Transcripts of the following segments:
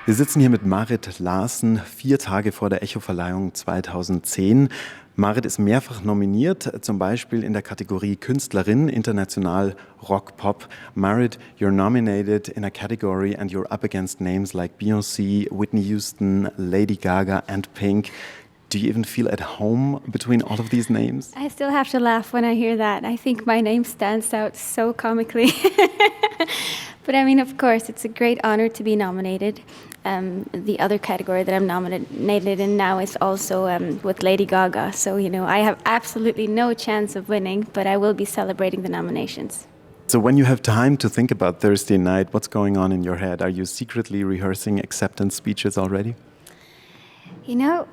Wir sitzen hier mit Marit Larsen, 4 Tage vor der Echo-Verleihung 2010. Marit ist mehrfach nominiert, zum Beispiel in der Kategorie Künstlerin, international Rock-Pop. Marit, you're nominated in a category and you're up against names like Beyoncé, Whitney Houston, Lady Gaga and Pink. Do you even feel at home between all of these names? I still have to laugh when I hear that. I think my name stands out so comically. But I mean, of course, it's a great honor to be nominated. The other category that I'm nominated in now is also with Lady Gaga. So, you know, I have absolutely no chance of winning, but I will be celebrating the nominations. So when you have time to think about Thursday night, what's going on in your head? Are you secretly rehearsing acceptance speeches already? You know,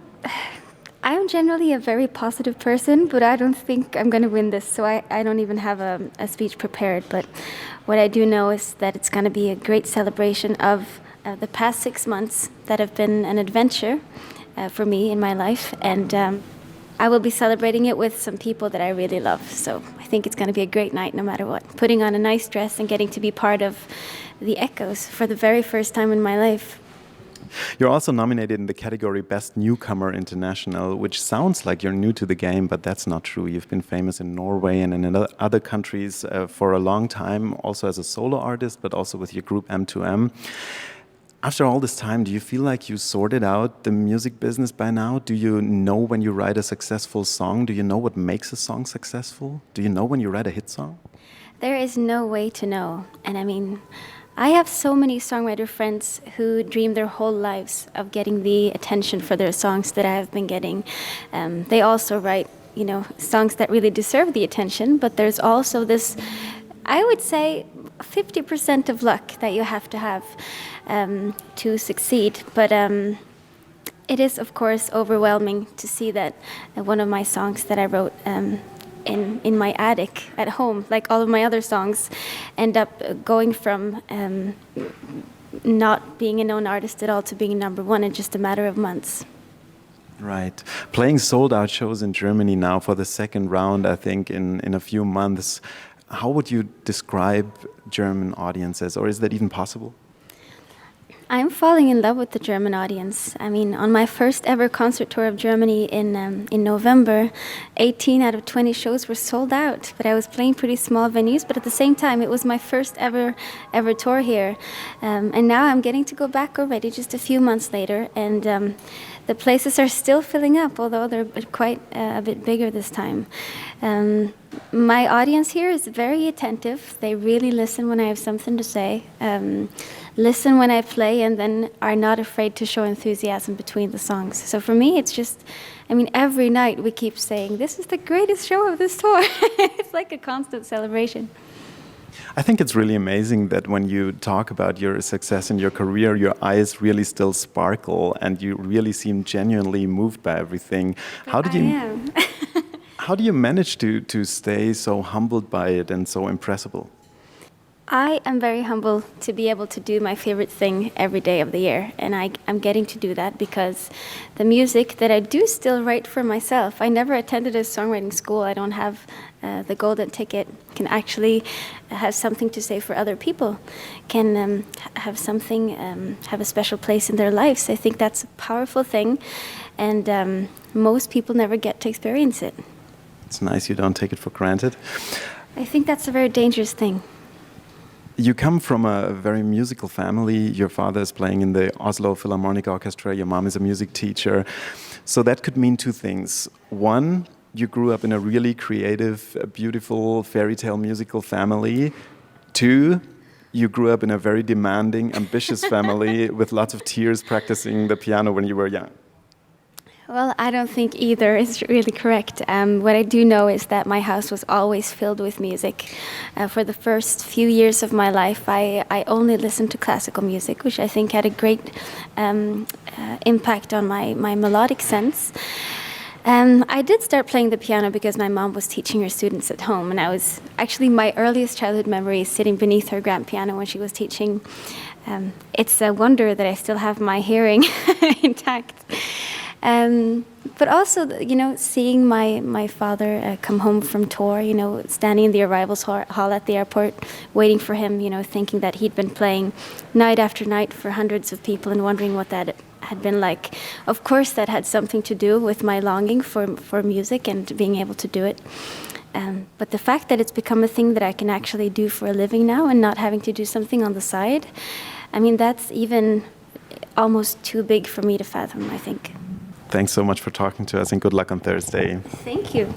I'm generally a very positive person, but I don't think I'm going to win this, so I don't even have a speech prepared. But what I do know is that it's going to be a great celebration of the past 6 months that have been an adventure for me in my life, and I will be celebrating it with some people that I really love. So I think it's going to be a great night no matter what. Putting on a nice dress and getting to be part of the Echoes for the very first time in my life. You're also nominated in the category Best Newcomer International, which sounds like you're new to the game, but that's not true. You've been famous in Norway and in other countries for a long time, also as a solo artist, but also with your group M2M. After all this time, do you feel like you sorted out the music business by now? Do you know when you write a successful song? Do you know what makes a song successful? Do you know when you write a hit song? There is no way to know. And I mean, I have so many songwriter friends who dream their whole lives of getting the attention for their songs that I have been getting. They also write, you know, songs that really deserve the attention, but there's also this, I would say, 50% of luck that you have to have to succeed. But it is, of course, overwhelming to see that one of my songs that I wrote in my attic at home, like all of my other songs, end up going from not being a known artist at all to being #1 in just a matter of months. Right. Playing sold-out shows in Germany now for the second round, I think, in a few months. How would you describe German audiences, or is that even possible? I'm falling in love with the German audience. I mean, on my first ever concert tour of Germany in November, 18 out of 20 shows were sold out. But I was playing pretty small venues, but at the same time, it was my first ever tour here. And now I'm getting to go back already just a few months later. And the places are still filling up, although they're quite a bit bigger this time. My audience here is very attentive. They really listen when I have something to say. Listen when I play, and then are not afraid to show enthusiasm between the songs. So for me, it's just, I mean, every night we keep saying, this is the greatest show of this tour. It's like a constant celebration. I think it's really amazing that when you talk about your success in your career, your eyes really still sparkle and you really seem genuinely moved by everything. How do you manage to stay so humbled by it and so impressible? I am very humble to be able to do my favorite thing every day of the year, and I'm getting to do that because the music that I do still write for myself. I never attended a songwriting school. I don't have the golden ticket. Can actually have something to say for other people. Can have something, have a special place in their lives. I think that's a powerful thing, and most people never get to experience it. It's nice you don't take it for granted. I think that's a very dangerous thing. You come from a very musical family. Your father is playing in the Oslo Philharmonic Orchestra. Your mom is a music teacher. So that could mean two things. One, you grew up in a really creative, beautiful fairy tale musical family. Two, you grew up in a very demanding, ambitious family with lots of tears practicing the piano when you were young. Well, I don't think either is really correct. What I do know is that my house was always filled with music. For the first few years of my life, I only listened to classical music, which I think had a great impact on my melodic sense. I did start playing the piano because my mom was teaching her students at home, and I was actually, my earliest childhood memory is sitting beneath her grand piano when she was teaching. It's a wonder that I still have my hearing intact. But also, seeing my father come home from tour, standing in the arrivals hall at the airport, waiting for him, thinking that he'd been playing night after night for hundreds of people and wondering what that had been like. Of course, that had something to do with my longing for music and being able to do it. But the fact that it's become a thing that I can actually do for a living now and not having to do something on the side, I mean, that's even almost too big for me to fathom, I think. Thanks so much for talking to us, and good luck on Thursday. Thank you.